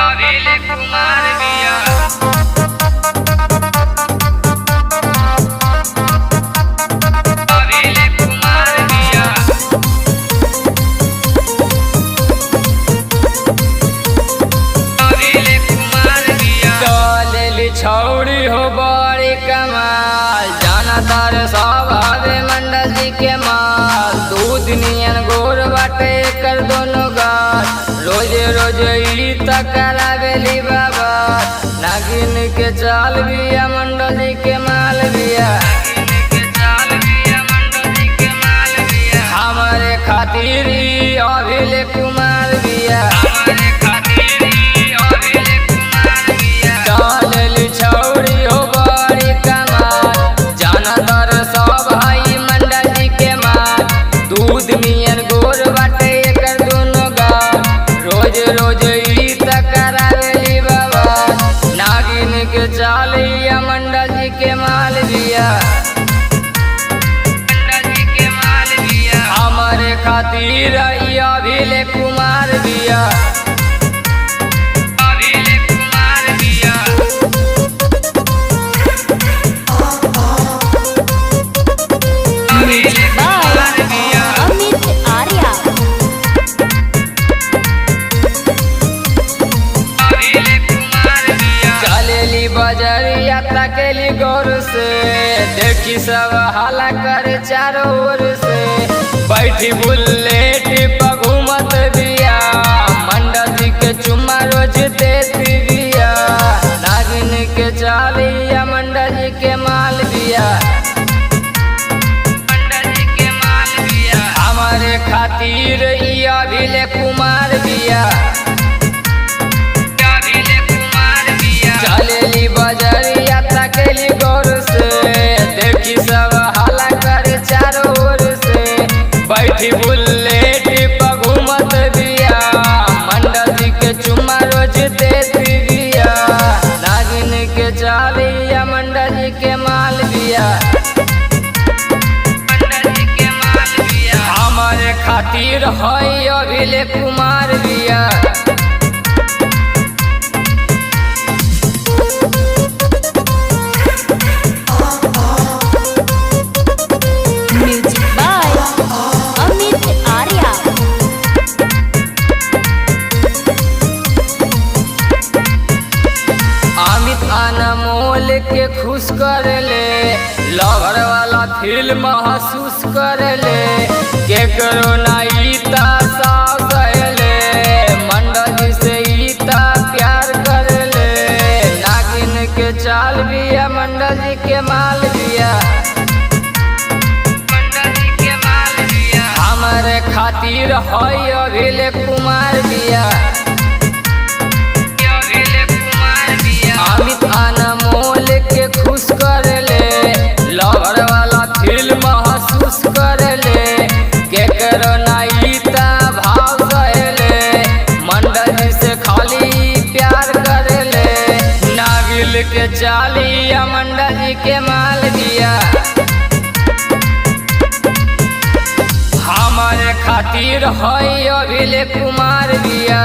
अभिले कुमार बिया छौड़ी हो बड़ी कमाल जाना तार सब हवे मंडल जी के माल। दूध नियन गोर बाटे कर दोनों गाल। रोज रोज ई करावेली बाबा नागिन के चाल बिया मंडल जी के माल बिया। हमारे खातिर अभिले कुमार बिया। छौड़ी हो बड़ी कमाल जाना दर सब भाई मंडल जी के माल। दूध नियन गोर बाटे कर दोनों गाल। रोज रोज ई करावेली बाबा नागिन के चालिया मंडल जी के माल बिया। हमारे खातिर अभिले कुमार बिया। बजरिया तकेली गौर से देखी सब हाला कर चारों ओर से। बैठी बुलेट पर घूमत बिया मंडल जी के चुम्मा रोज देती बिया। नागिन के चालिया मंडल जी के माल बिया। हमारे खातिर अभिले कुमार बिया। चलेली बजरिया तकेली गौर से देखी सब हाला कर चारों ओर से। बैठी बुलेट पर घूमत बिया मंडल जी के चुम्मा रोज देती बिया। नागिन के चालिया मंडल जी के माल बिया। हमारे खातिर है अभिले कुमार बिया। अनमोल के खुश कर ले लवर वाला फील महसूस कर ले। केकरो ना ईता साव सहले मंडल जी से ईता प्यार कर ले। नागिन के चाल बिया मंडल जी के माल बिया। हमारे खातिर है अभिले कुमार बिया। अनमोल के खुश कर ले लवर वाला फील महसूस कर ले। केकरो नाईता भाव सहले मंडल जी से खाली प्यार कर ले। नागिल के चालिया मंडल जी के माल बिया। हमारे खातिर है अभिले कुमार बिया।